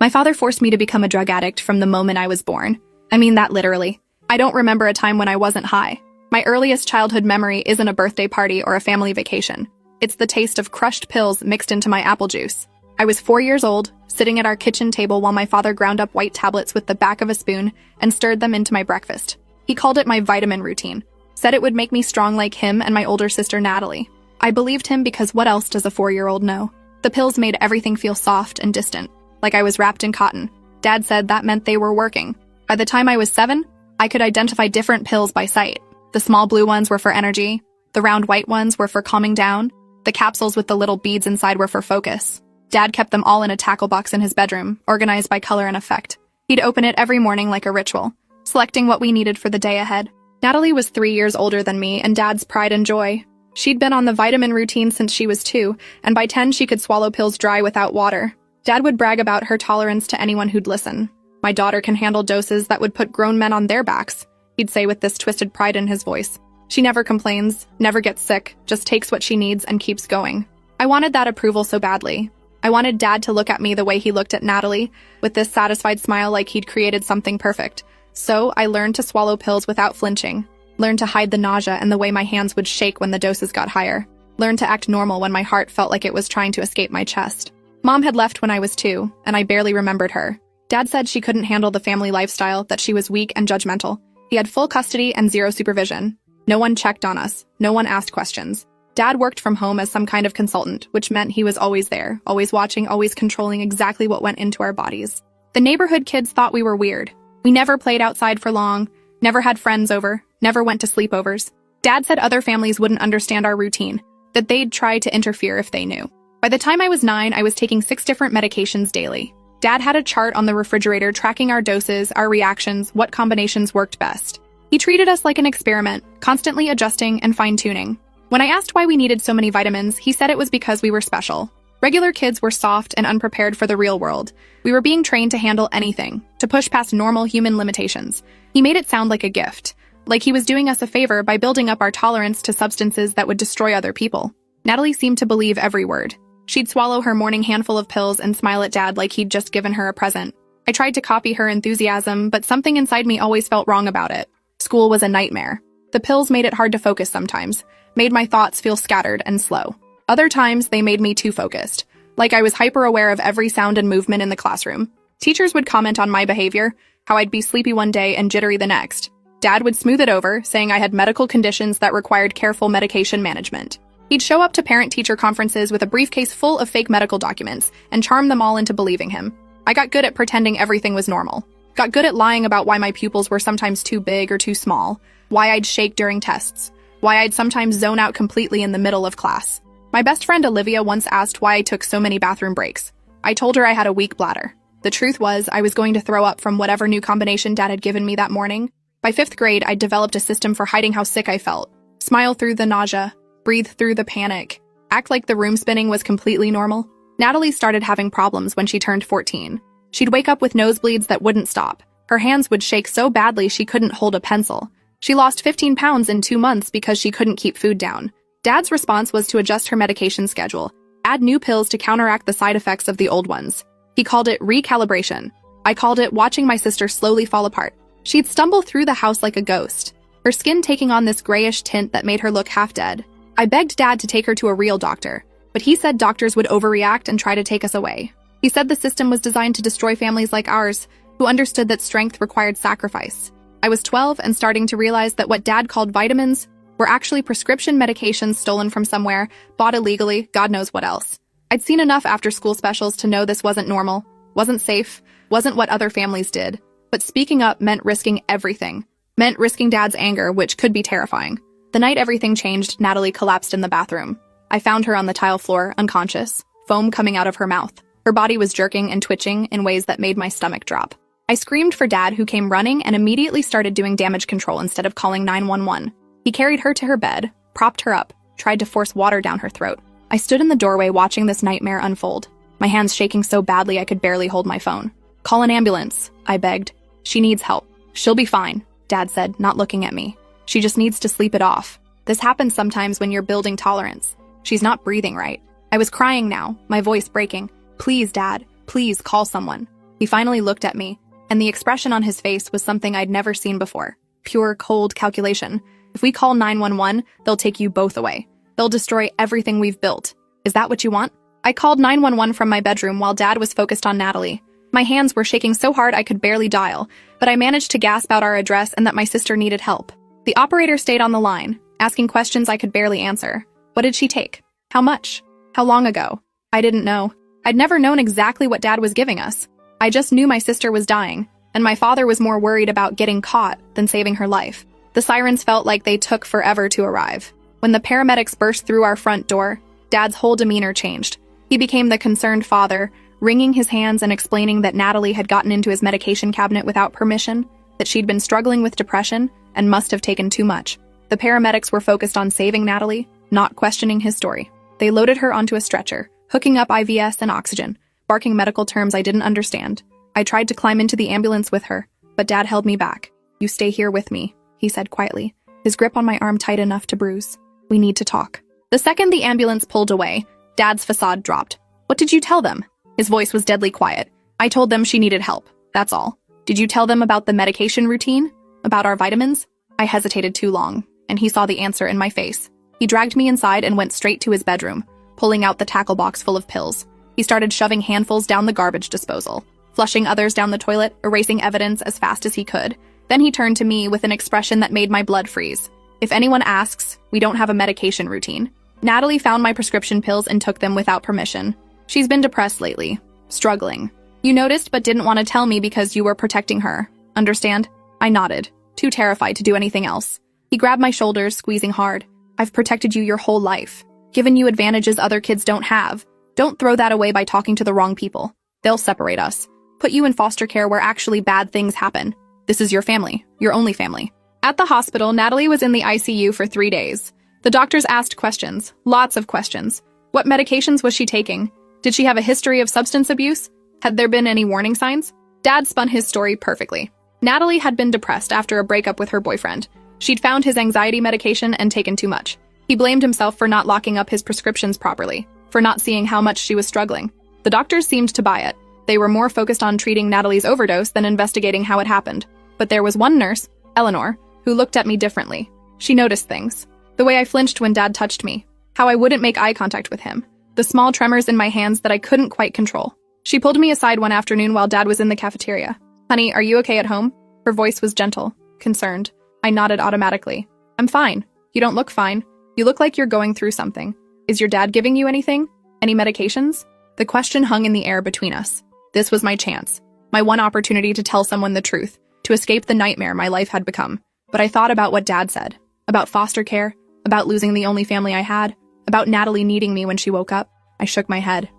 My father forced me to become a drug addict from the moment I was born. I mean that literally. I don't remember a time when I wasn't high. My earliest childhood memory isn't a birthday party or a family vacation. It's the taste of crushed pills mixed into my apple juice. I was 4 years old, sitting at our kitchen table while my father ground up white tablets with the back of a spoon and stirred them into my breakfast. He called it my vitamin routine, said it would make me strong like him and my older sister Natalie. I believed him because what else does a 4-year-old know? The pills made everything feel soft and distant, like I was wrapped in cotton. Dad said that meant they were working. By the time I was 7, I could identify different pills by sight. The small blue ones were for energy, the round white ones were for calming down, the capsules with the little beads inside were for focus. Dad kept them all in a tackle box in his bedroom, organized by color and effect. He'd open it every morning like a ritual, selecting what we needed for the day ahead. Natalie was 3 years older than me and Dad's pride and joy. She'd been on the vitamin routine since she was 2, and by 10 she could swallow pills dry without water. Dad would brag about her tolerance to anyone who'd listen. My daughter can handle doses that would put grown men on their backs, he'd say with this twisted pride in his voice. She never complains, never gets sick, just takes what she needs and keeps going. I wanted that approval so badly. I wanted Dad to look at me the way he looked at Natalie, with this satisfied smile like he'd created something perfect. So I learned to swallow pills without flinching, learned to hide the nausea and the way my hands would shake when the doses got higher, learned to act normal when my heart felt like it was trying to escape my chest. Mom had left when I was 2, and I barely remembered her. Dad said she couldn't handle the family lifestyle, that she was weak and judgmental. He had full custody and zero supervision. No one checked on us. No one asked questions. Dad worked from home as some kind of consultant, which meant he was always there, always watching, always controlling exactly what went into our bodies. The neighborhood kids thought we were weird. We never played outside for long, never had friends over, never went to sleepovers. Dad said other families wouldn't understand our routine, that they'd try to interfere if they knew. By the time I was 9, I was taking 6 different medications daily. Dad had a chart on the refrigerator tracking our doses, our reactions, what combinations worked best. He treated us like an experiment, constantly adjusting and fine-tuning. When I asked why we needed so many vitamins, he said it was because we were special. Regular kids were soft and unprepared for the real world. We were being trained to handle anything, to push past normal human limitations. He made it sound like a gift, like he was doing us a favor by building up our tolerance to substances that would destroy other people. Natalie seemed to believe every word. She'd swallow her morning handful of pills and smile at Dad like he'd just given her a present. I tried to copy her enthusiasm, but something inside me always felt wrong about it. School was a nightmare. The pills made it hard to focus sometimes, made my thoughts feel scattered and slow. Other times, they made me too focused, like I was hyper-aware of every sound and movement in the classroom. Teachers would comment on my behavior, how I'd be sleepy one day and jittery the next. Dad would smooth it over, saying I had medical conditions that required careful medication management. He'd show up to parent-teacher conferences with a briefcase full of fake medical documents and charm them all into believing him. I got good at pretending everything was normal. Got good at lying about why my pupils were sometimes too big or too small, why I'd shake during tests, why I'd sometimes zone out completely in the middle of class. My best friend Olivia once asked why I took so many bathroom breaks. I told her I had a weak bladder. The truth was, I was going to throw up from whatever new combination Dad had given me that morning. By 5th grade, I'd developed a system for hiding how sick I felt. Smile through the nausea, breathe through the panic, act like the room spinning was completely normal. Natalie started having problems when she turned 14. She'd wake up with nosebleeds that wouldn't stop. Her hands would shake so badly she couldn't hold a pencil. She lost 15 pounds in 2 months because she couldn't keep food down. Dad's response was to adjust her medication schedule, add new pills to counteract the side effects of the old ones. He called it recalibration. I called it watching my sister slowly fall apart. She'd stumble through the house like a ghost, her skin taking on this grayish tint that made her look half dead. I begged Dad to take her to a real doctor, but he said doctors would overreact and try to take us away. He said the system was designed to destroy families like ours, who understood that strength required sacrifice. I was 12 and starting to realize that what Dad called vitamins were actually prescription medications stolen from somewhere, bought illegally, God knows what else. I'd seen enough after-school specials to know this wasn't normal, wasn't safe, wasn't what other families did. But speaking up meant risking everything. Meant risking Dad's anger, which could be terrifying. The night everything changed, Natalie collapsed in the bathroom. I found her on the tile floor, unconscious, foam coming out of her mouth. Her body was jerking and twitching in ways that made my stomach drop. I screamed for Dad, who came running and immediately started doing damage control instead of calling 911. He carried her to her bed, propped her up, tried to force water down her throat. I stood in the doorway watching this nightmare unfold, my hands shaking so badly I could barely hold my phone. Call an ambulance, I begged. She needs help. She'll be fine, Dad said, not looking at me. She just needs to sleep it off. This happens sometimes when you're building tolerance. She's not breathing right. I was crying now, my voice breaking. Please, Dad, please call someone. He finally looked at me, and the expression on his face was something I'd never seen before. Pure, cold calculation. If we call 911, they'll take you both away. They'll destroy everything we've built. Is that what you want? I called 911 from my bedroom while Dad was focused on Natalie. My hands were shaking so hard I could barely dial, but I managed to gasp out our address and that my sister needed help. The operator stayed on the line, asking questions I could barely answer. What did she take? How much? How long ago? I didn't know. I'd never known exactly what Dad was giving us. I just knew my sister was dying, and my father was more worried about getting caught than saving her life. The sirens felt like they took forever to arrive. When the paramedics burst through our front door, Dad's whole demeanor changed. He became the concerned father, wringing his hands and explaining that Natalie had gotten into his medication cabinet without permission, that she'd been struggling with depression and must have taken too much. The paramedics were focused on saving Natalie, not questioning his story. They loaded her onto a stretcher, hooking up IVs and oxygen, barking medical terms I didn't understand. I tried to climb into the ambulance with her, but Dad held me back. "You stay here with me," he said quietly, his grip on my arm tight enough to bruise. "We need to talk." The second the ambulance pulled away, Dad's facade dropped. "What did you tell them?" His voice was deadly quiet. "I told them she needed help. That's all." "Did you tell them about the medication routine? About our vitamins?" I hesitated too long, and he saw the answer in my face. He dragged me inside and went straight to his bedroom, pulling out the tackle box full of pills. He started shoving handfuls down the garbage disposal, flushing others down the toilet, erasing evidence as fast as he could. Then he turned to me with an expression that made my blood freeze. "If anyone asks, we don't have a medication routine." Natalie found my prescription pills and took them without permission. She's been depressed lately, struggling. "You noticed but didn't want to tell me because you were protecting her. Understand?" I nodded, too terrified to do anything else. He grabbed my shoulders, squeezing hard. "I've protected you your whole life, given you advantages other kids don't have. Don't throw that away by talking to the wrong people. They'll separate us, put you in foster care where actually bad things happen. This is your family, your only family." At the hospital, Natalie was in the ICU for 3 days. The doctors asked questions, lots of questions. What medications was she taking? Did she have a history of substance abuse? Had there been any warning signs? Dad spun his story perfectly. Natalie had been depressed after a breakup with her boyfriend. She'd found his anxiety medication and taken too much. He blamed himself for not locking up his prescriptions properly, for not seeing how much she was struggling. The doctors seemed to buy it. They were more focused on treating Natalie's overdose than investigating how it happened. But there was one nurse, Eleanor, who looked at me differently. She noticed things. The way I flinched when Dad touched me. How I wouldn't make eye contact with him. The small tremors in my hands that I couldn't quite control. She pulled me aside one afternoon while Dad was in the cafeteria. "Honey, are you okay at home?" Her voice was gentle, concerned. I nodded automatically. "I'm fine. You don't look fine. You look like you're going through something. Is your dad giving you anything? Any medications?" The question hung in the air between us. This was my chance. My one opportunity to tell someone the truth, to escape the nightmare my life had become. But I thought about what Dad said. About foster care, about losing the only family I had, about Natalie needing me when she woke up. I shook my head.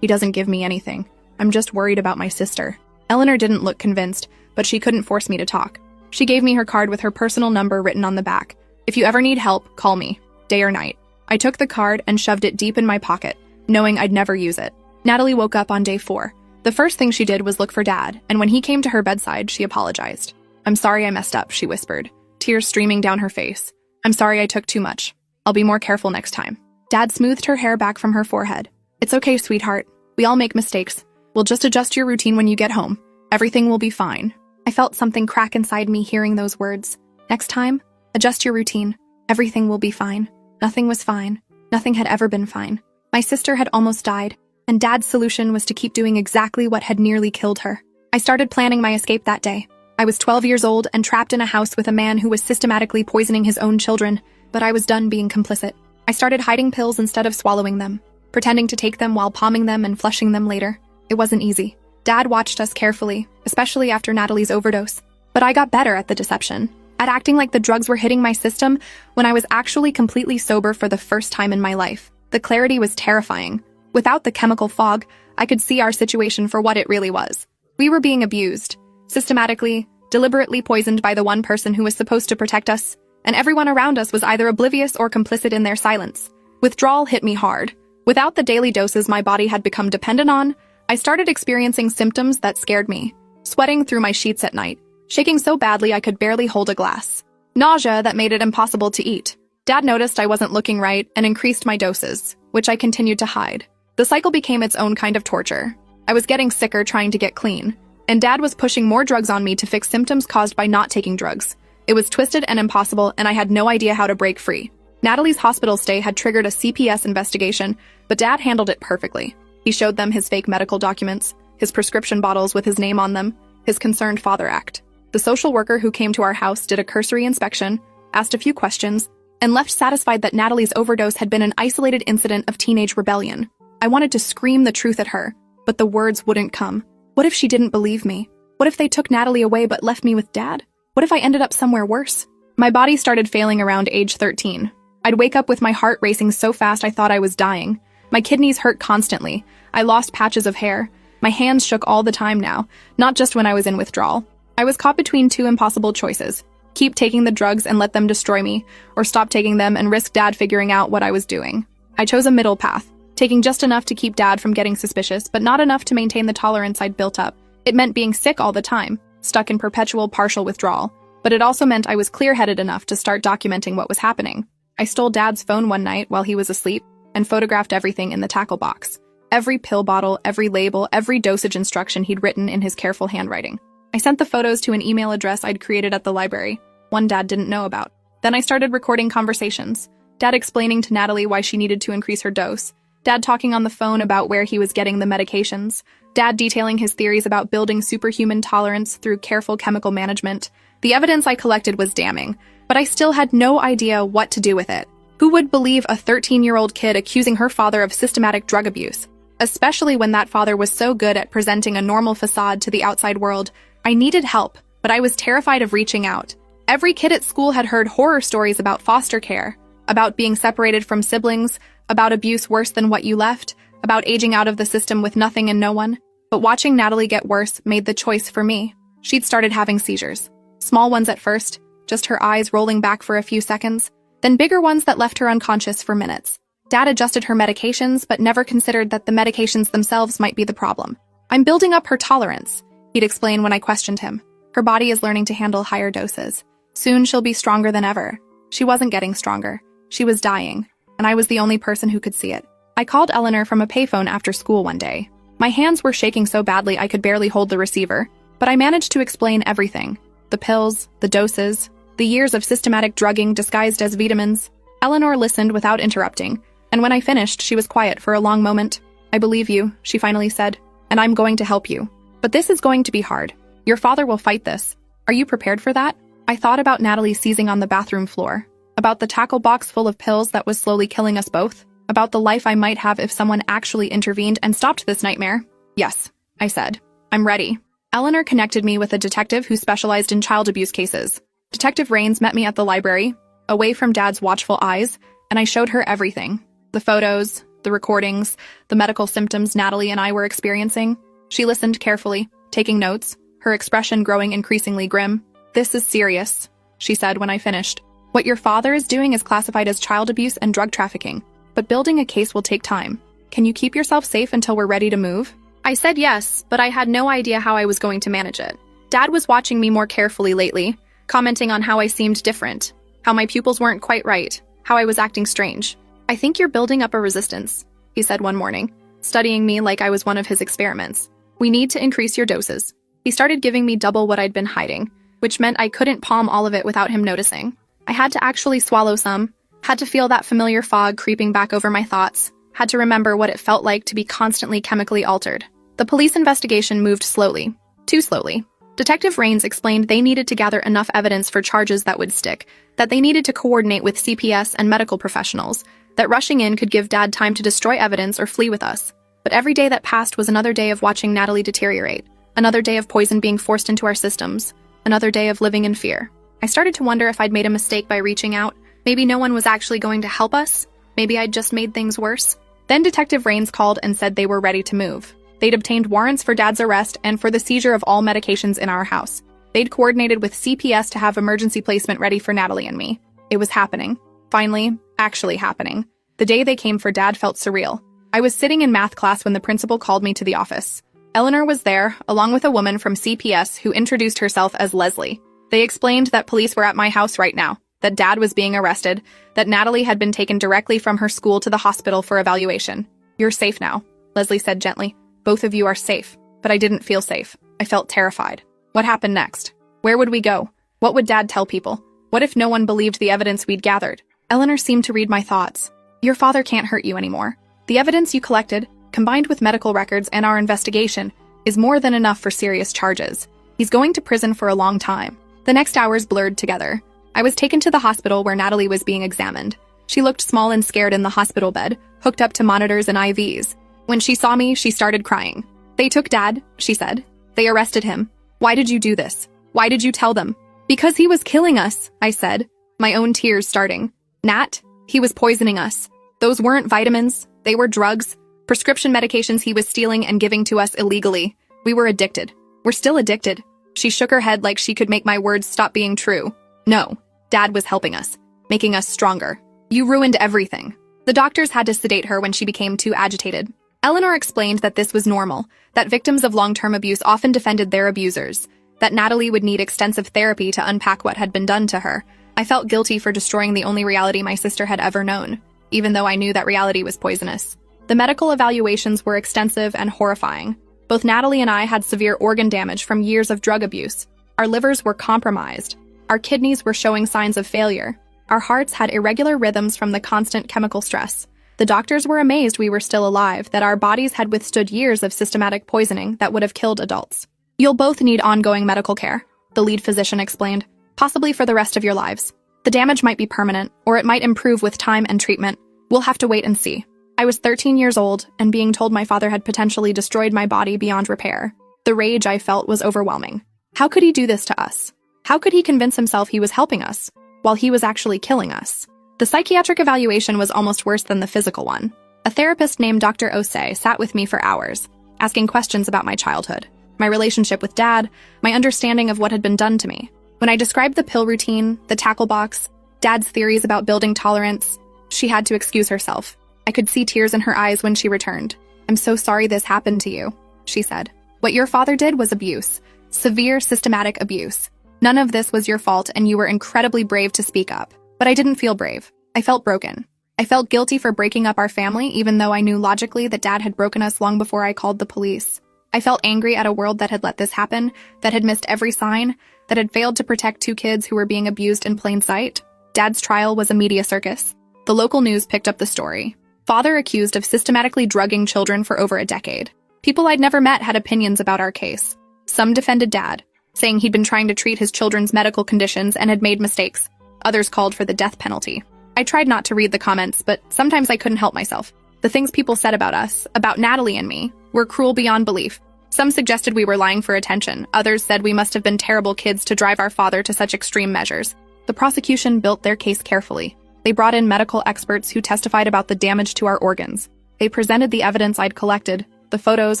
He doesn't give me anything. I'm just worried about my sister. Eleanor didn't look convinced, but she couldn't force me to talk. She gave me her card with her personal number written on the back. "If you ever need help, call me, day or night." I took the card and shoved it deep in my pocket, knowing I'd never use it. Natalie woke up on day 4. The first thing she did was look for Dad, and when he came to her bedside, she apologized. "I'm sorry I messed up," she whispered, tears streaming down her face. "I'm sorry I took too much. I'll be more careful next time." Dad smoothed her hair back from her forehead. "It's okay, sweetheart. We all make mistakes. We'll just adjust your routine when you get home. Everything will be fine." I felt something crack inside me hearing those words. Next time, adjust your routine. Everything will be fine. Nothing was fine. Nothing had ever been fine. My sister had almost died, and Dad's solution was to keep doing exactly what had nearly killed her. I started planning my escape that day. I was 12 years old and trapped in a house with a man who was systematically poisoning his own children, but I was done being complicit. I started hiding pills instead of swallowing them, pretending to take them while palming them and flushing them later. It wasn't easy. Dad watched us carefully, especially after Natalie's overdose. But I got better at the deception, at acting like the drugs were hitting my system when I was actually completely sober for the first time in my life. The clarity was terrifying. Without the chemical fog, I could see our situation for what it really was. We were being abused, systematically, deliberately poisoned by the one person who was supposed to protect us, and everyone around us was either oblivious or complicit in their silence. Withdrawal hit me hard. Without the daily doses my body had become dependent on, I started experiencing symptoms that scared me. Sweating through my sheets at night, shaking so badly I could barely hold a glass. Nausea that made it impossible to eat. Dad noticed I wasn't looking right and increased my doses, which I continued to hide. The cycle became its own kind of torture. I was getting sicker trying to get clean, and Dad was pushing more drugs on me to fix symptoms caused by not taking drugs. It was twisted and impossible, and I had no idea how to break free. Natalie's hospital stay had triggered a CPS investigation, but Dad handled it perfectly. He showed them his fake medical documents, his prescription bottles with his name on them, his concerned father act. The social worker who came to our house did a cursory inspection, asked a few questions, and left satisfied that Natalie's overdose had been an isolated incident of teenage rebellion. I wanted to scream the truth at her, but the words wouldn't come. What if she didn't believe me? What if they took Natalie away but left me with Dad? What if I ended up somewhere worse? My body started failing around age 13. I'd wake up with my heart racing so fast I thought I was dying. My kidneys hurt constantly. I lost patches of hair. My hands shook all the time now, not just when I was in withdrawal. I was caught between two impossible choices. Keep taking the drugs and let them destroy me, or stop taking them and risk Dad figuring out what I was doing. I chose a middle path, taking just enough to keep Dad from getting suspicious, but not enough to maintain the tolerance I'd built up. It meant being sick all the time, stuck in perpetual partial withdrawal, but it also meant I was clear-headed enough to start documenting what was happening. I stole Dad's phone one night while he was asleep and photographed everything in the tackle box. Every pill bottle, every label, every dosage instruction he'd written in his careful handwriting. I sent the photos to an email address I'd created at the library, one Dad didn't know about. Then I started recording conversations. Dad explaining to Natalie why she needed to increase her dose. Dad talking on the phone about where he was getting the medications. Dad detailing his theories about building superhuman tolerance through careful chemical management. The evidence I collected was damning, but I still had no idea what to do with it. Who would believe a 13-year-old kid accusing her father of systematic drug abuse? Especially when that father was so good at presenting a normal facade to the outside world. I needed help, but I was terrified of reaching out. Every kid at school had heard horror stories about foster care, about being separated from siblings, about abuse worse than what you left, about aging out of the system with nothing and no one. But watching Natalie get worse made the choice for me. She'd started having seizures. Small ones at first, just her eyes rolling back for a few seconds, then bigger ones that left her unconscious for minutes. Dad adjusted her medications, but never considered that the medications themselves might be the problem. I'm building up her tolerance, he'd explain when I questioned him. Her body is learning to handle higher doses. Soon she'll be stronger than ever. She wasn't getting stronger. She was dying, and I was the only person who could see it. I called Eleanor from a payphone after school one day. My hands were shaking so badly I could barely hold the receiver, but I managed to explain everything. The pills, the doses, the years of systematic drugging disguised as vitamins. Eleanor listened without interrupting, and when I finished, she was quiet for a long moment. I believe you, she finally said, and I'm going to help you. But this is going to be hard. Your father will fight this. Are you prepared for that? I thought about Natalie seizing on the bathroom floor, about the tackle box full of pills that was slowly killing us both, about the life I might have if someone actually intervened and stopped this nightmare. Yes, I said. I'm ready. Eleanor connected me with a detective who specialized in child abuse cases. Detective Rains met me at the library, away from Dad's watchful eyes, and I showed her everything. The photos, the recordings, the medical symptoms Natalie and I were experiencing. She listened carefully, taking notes, her expression growing increasingly grim. This is serious, she said when I finished. What your father is doing is classified as child abuse and drug trafficking, but building a case will take time. Can you keep yourself safe until we're ready to move? I said yes, but I had no idea how I was going to manage it. Dad was watching me more carefully lately, commenting on how I seemed different, how my pupils weren't quite right, how I was acting strange. I think you're building up a resistance, he said one morning, studying me like I was one of his experiments. We need to increase your doses. He started giving me double what I'd been hiding, which meant I couldn't palm all of it without him noticing. I had to actually swallow some, had to feel that familiar fog creeping back over my thoughts, had to remember what it felt like to be constantly chemically altered. The police investigation moved slowly, too slowly. Detective Rains explained they needed to gather enough evidence for charges that would stick, that they needed to coordinate with CPS and medical professionals, that rushing in could give Dad time to destroy evidence or flee with us. But every day that passed was another day of watching Natalie deteriorate, another day of poison being forced into our systems, another day of living in fear. I started to wonder if I'd made a mistake by reaching out. Maybe no one was actually going to help us. Maybe I'd just made things worse. Then Detective Rains called and said they were ready to move. They'd obtained warrants for Dad's arrest and for the seizure of all medications in our house. They'd coordinated with CPS to have emergency placement ready for Natalie and me. It was happening. Finally, actually happening. The day they came for Dad felt surreal. I was sitting in math class when the principal called me to the office. Eleanor was there, along with a woman from CPS who introduced herself as Leslie. They explained that police were at my house right now, that Dad was being arrested, that Natalie had been taken directly from her school to the hospital for evaluation. You're safe now, Leslie said gently. Both of you are safe. But I didn't feel safe. I felt terrified. What happened next? Where would we go? What would Dad tell people? What if no one believed the evidence we'd gathered? Eleanor seemed to read my thoughts. Your father can't hurt you anymore. The evidence you collected, combined with medical records and our investigation, is more than enough for serious charges. He's going to prison for a long time. The next hours blurred together. I was taken to the hospital where Natalie was being examined. She looked small and scared in the hospital bed, hooked up to monitors and IVs. When she saw me, she started crying. They took Dad, she said. They arrested him. Why did you do this? Why did you tell them? Because he was killing us, I said, my own tears starting. Nat, he was poisoning us. Those weren't vitamins. They were drugs. Prescription medications he was stealing and giving to us illegally. We were addicted. We're still addicted. She shook her head like she could make my words stop being true. No, Dad was helping us, making us stronger. You ruined everything. The doctors had to sedate her when she became too agitated. Eleanor explained that this was normal, that victims of long-term abuse often defended their abusers, that Natalie would need extensive therapy to unpack what had been done to her. I felt guilty for destroying the only reality my sister had ever known, even though I knew that reality was poisonous. The medical evaluations were extensive and horrifying. Both Natalie and I had severe organ damage from years of drug abuse. Our livers were compromised. Our kidneys were showing signs of failure. Our hearts had irregular rhythms from the constant chemical stress. The doctors were amazed we were still alive, that our bodies had withstood years of systematic poisoning that would have killed adults. You'll both need ongoing medical care, the lead physician explained, possibly for the rest of your lives. The damage might be permanent, or it might improve with time and treatment. We'll have to wait and see. I was 13 years old, and being told my father had potentially destroyed my body beyond repair. The rage I felt was overwhelming. How could he do this to us? How could he convince himself he was helping us, while he was actually killing us? The psychiatric evaluation was almost worse than the physical one. A therapist named Dr. Osei sat with me for hours, asking questions about my childhood, my relationship with Dad, my understanding of what had been done to me. When I described the pill routine, the tackle box, Dad's theories about building tolerance, she had to excuse herself. I could see tears in her eyes when she returned. I'm so sorry this happened to you, she said. What your father did was abuse. Severe, systematic abuse. None of this was your fault, and you were incredibly brave to speak up. But I didn't feel brave. I felt broken. I felt guilty for breaking up our family, even though I knew logically that Dad had broken us long before I called the police. I felt angry at a world that had let this happen, that had missed every sign, that had failed to protect two kids who were being abused in plain sight. Dad's trial was a media circus. The local news picked up the story. Father accused of systematically drugging children for over a decade. People I'd never met had opinions about our case. Some defended Dad, saying he'd been trying to treat his children's medical conditions and had made mistakes. Others called for the death penalty. I tried not to read the comments, but sometimes I couldn't help myself. The things people said about us, about Natalie and me, were cruel beyond belief. Some suggested we were lying for attention. Others said we must have been terrible kids to drive our father to such extreme measures. The prosecution built their case carefully. They brought in medical experts who testified about the damage to our organs. They presented the evidence I'd collected, the photos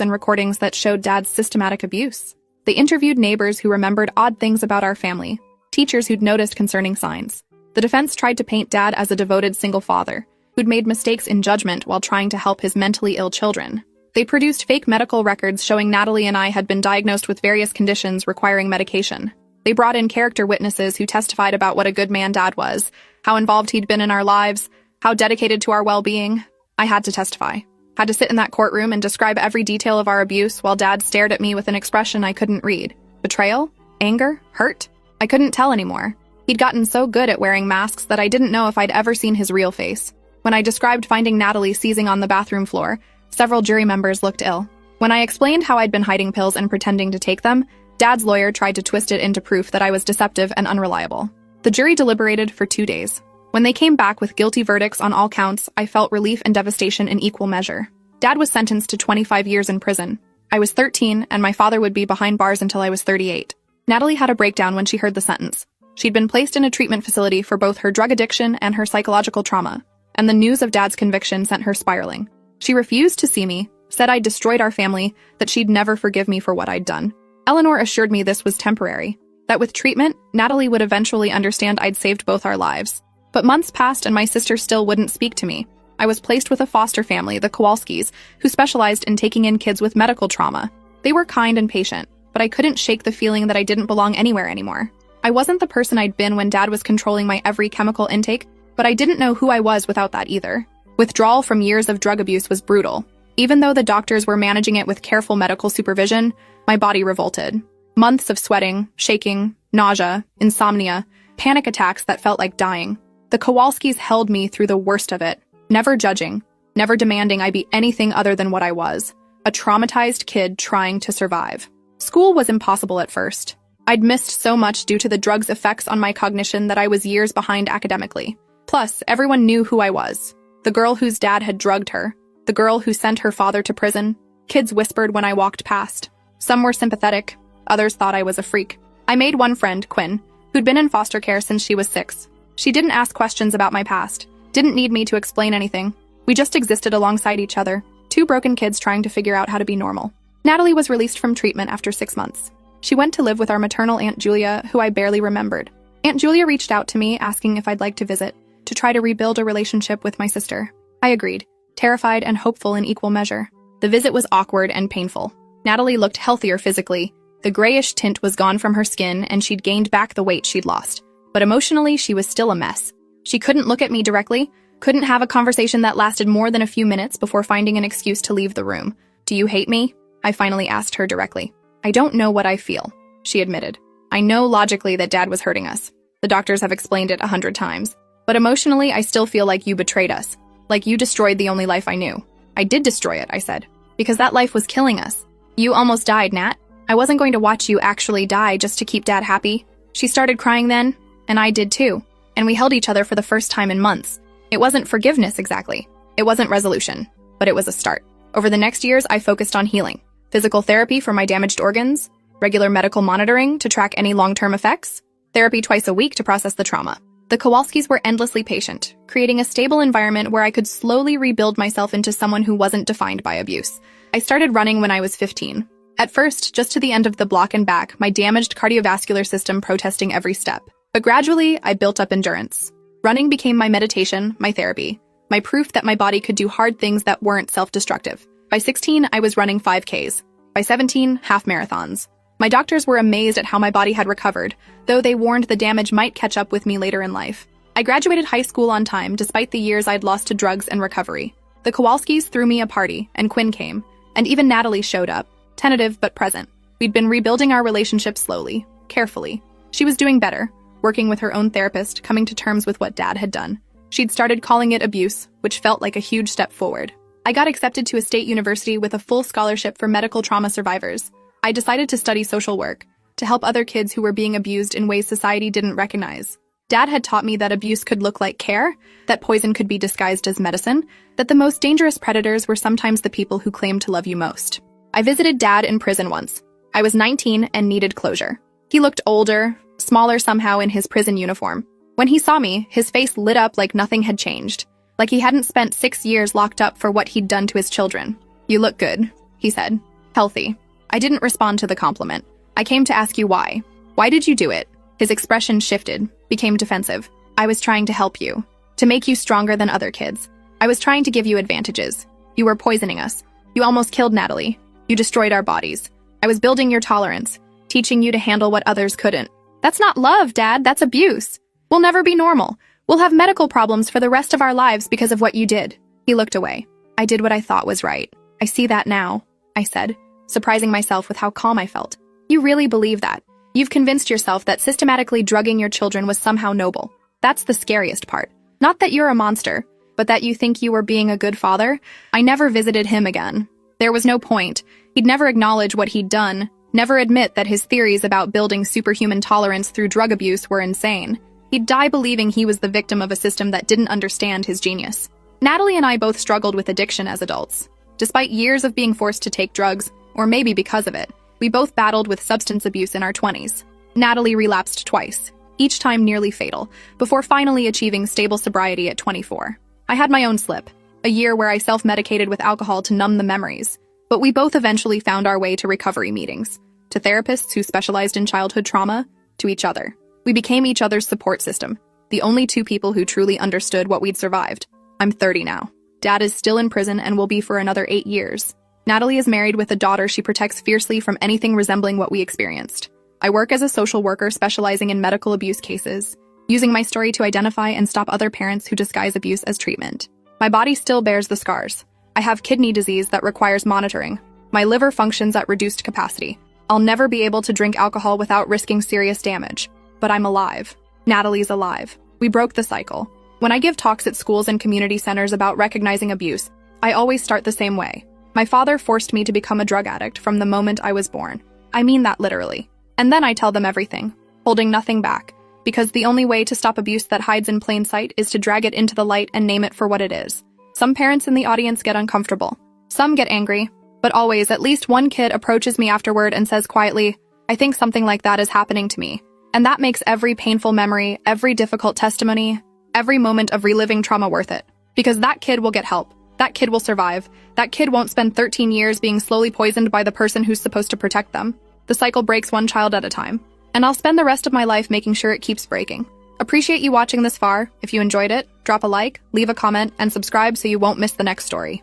and recordings that showed Dad's systematic abuse. They interviewed neighbors who remembered odd things about our family, teachers who'd noticed concerning signs. The defense tried to paint Dad as a devoted single father, who'd made mistakes in judgment while trying to help his mentally ill children. They produced fake medical records showing Natalie and I had been diagnosed with various conditions requiring medication. They brought in character witnesses who testified about what a good man Dad was, how involved he'd been in our lives, how dedicated to our well-being. I had to testify. Had to sit in that courtroom and describe every detail of our abuse while Dad stared at me with an expression I couldn't read. Betrayal? Anger? Hurt? I couldn't tell anymore. He'd gotten so good at wearing masks that I didn't know if I'd ever seen his real face. When I described finding Natalie seizing on the bathroom floor, several jury members looked ill. When I explained how I'd been hiding pills and pretending to take them, Dad's lawyer tried to twist it into proof that I was deceptive and unreliable. The jury deliberated for 2 days. When they came back with guilty verdicts on all counts, I felt relief and devastation in equal measure. Dad was sentenced to 25 years in prison. I was 13, and my father would be behind bars until I was 38. Natalie had a breakdown when she heard the sentence. She'd been placed in a treatment facility for both her drug addiction and her psychological trauma, and the news of Dad's conviction sent her spiraling. She refused to see me, said I'd destroyed our family, that she'd never forgive me for what I'd done. Eleanor assured me this was temporary, that with treatment, Natalie would eventually understand I'd saved both our lives. But months passed and my sister still wouldn't speak to me. I was placed with a foster family, the Kowalskis, who specialized in taking in kids with medical trauma. They were kind and patient, but I couldn't shake the feeling that I didn't belong anywhere anymore. I wasn't the person I'd been when Dad was controlling my every chemical intake, but I didn't know who I was without that either. Withdrawal from years of drug abuse was brutal. Even though the doctors were managing it with careful medical supervision, my body revolted. Months of sweating, shaking, nausea, insomnia, panic attacks that felt like dying. The Kowalskis held me through the worst of it, never judging, never demanding I be anything other than what I was, a traumatized kid trying to survive. School was impossible at first. I'd missed so much due to the drug's effects on my cognition that I was years behind academically. Plus, everyone knew who I was. The girl whose dad had drugged her. The girl who sent her father to prison. Kids whispered when I walked past. Some were sympathetic. Others thought I was a freak. I made one friend, Quinn, who'd been in foster care since she was 6. She didn't ask questions about my past. Didn't need me to explain anything. We just existed alongside each other. 2 broken kids trying to figure out how to be normal. Natalie was released from treatment after 6 months. She went to live with our maternal Aunt Julia, who I barely remembered. Aunt Julia reached out to me, asking if I'd like to visit, to try to rebuild a relationship with my sister. I agreed, terrified and hopeful in equal measure. The visit was awkward and painful. Natalie looked healthier physically. The grayish tint was gone from her skin, and she'd gained back the weight she'd lost. But emotionally, she was still a mess. She couldn't look at me directly, couldn't have a conversation that lasted more than a few minutes before finding an excuse to leave the room. "Do you hate me?" I finally asked her directly. "I don't know what I feel," she admitted. "I know logically that Dad was hurting us. The doctors have explained it 100 times. But emotionally, I still feel like you betrayed us. Like you destroyed the only life I knew." "I did destroy it," I said. "Because that life was killing us. You almost died, Nat. I wasn't going to watch you actually die just to keep Dad happy." She started crying then, and I did too. And we held each other for the first time in months. It wasn't forgiveness exactly. It wasn't resolution. But it was a start. Over the next years, I focused on healing. Physical therapy for my damaged organs, regular medical monitoring to track any long-term effects, therapy twice a week to process the trauma. The Kowalskis were endlessly patient, creating a stable environment where I could slowly rebuild myself into someone who wasn't defined by abuse. I started running when I was 15. At first, just to the end of the block and back, my damaged cardiovascular system protesting every step. But gradually, I built up endurance. Running became my meditation, my therapy, my proof that my body could do hard things that weren't self-destructive. By 16, I was running 5Ks. By 17, half marathons. My doctors were amazed at how my body had recovered, though they warned the damage might catch up with me later in life. I graduated high school on time despite the years I'd lost to drugs and recovery. The Kowalskis threw me a party, and Quinn came, and even Natalie showed up, tentative but present. We'd been rebuilding our relationship slowly, carefully. She was doing better, working with her own therapist, coming to terms with what Dad had done. She'd started calling it abuse, which felt like a huge step forward. I got accepted to a state university with a full scholarship for medical trauma survivors. I decided to study social work, to help other kids who were being abused in ways society didn't recognize. Dad had taught me that abuse could look like care, that poison could be disguised as medicine, that the most dangerous predators were sometimes the people who claimed to love you most. I visited Dad in prison once. I was 19 and needed closure. He looked older, smaller somehow in his prison uniform. When he saw me, his face lit up like nothing had changed, like he hadn't spent 6 years locked up for what he'd done to his children. "You look good," he said. "Healthy." I didn't respond to the compliment. "I came to ask you why. Why did you do it?" His expression shifted, became defensive. "I was trying to help you, to make you stronger than other kids. I was trying to give you advantages. You were poisoning us. You almost killed Natalie. You destroyed our bodies. I was building your tolerance, teaching you to handle what others couldn't." "That's not love, Dad. That's abuse. We'll never be normal. We'll have medical problems for the rest of our lives because of what you did." He looked away. "I did what I thought was right. I see that now," I said, surprising myself with how calm I felt. "You really believe that? You've convinced yourself that systematically drugging your children was somehow noble. That's the scariest part. Not that you're a monster, but that you think you were being a good father." I never visited him again. There was no point. He'd never acknowledge what he'd done, never admit that his theories about building superhuman tolerance through drug abuse were insane. He'd die believing he was the victim of a system that didn't understand his genius. Natalie and I both struggled with addiction as adults. Despite years of being forced to take drugs, or maybe because of it, we both battled with substance abuse in our 20s. Natalie relapsed twice, each time nearly fatal, before finally achieving stable sobriety at 24. I had my own slip, a year where I self-medicated with alcohol to numb the memories, but we both eventually found our way to recovery meetings, to therapists who specialized in childhood trauma, to each other. We became each other's support system, the only 2 people who truly understood what we'd survived. I'm 30 now. Dad is still in prison and will be for another 8 years. Natalie is married with a daughter she protects fiercely from anything resembling what we experienced. I work as a social worker specializing in medical abuse cases, using my story to identify and stop other parents who disguise abuse as treatment. My body still bears the scars, I have kidney disease that requires monitoring. My liver functions at reduced capacity. I'll never be able to drink alcohol without risking serious damage. But I'm alive. Natalie's alive. We broke the cycle. When I give talks at schools and community centers about recognizing abuse, I always start the same way. My father forced me to become a drug addict from the moment I was born. I mean that literally. And then I tell them everything, holding nothing back, because the only way to stop abuse that hides in plain sight is to drag it into the light and name it for what it is. Some parents in the audience get uncomfortable. Some get angry, but always at least one kid approaches me afterward and says quietly, "I think something like that is happening to me." And that makes every painful memory, every difficult testimony, every moment of reliving trauma worth it. Because that kid will get help. That kid will survive. That kid won't spend 13 years being slowly poisoned by the person who's supposed to protect them. The cycle breaks one child at a time. And I'll spend the rest of my life making sure it keeps breaking. Appreciate you watching this far. If you enjoyed it, drop a like, leave a comment, and subscribe so you won't miss the next story.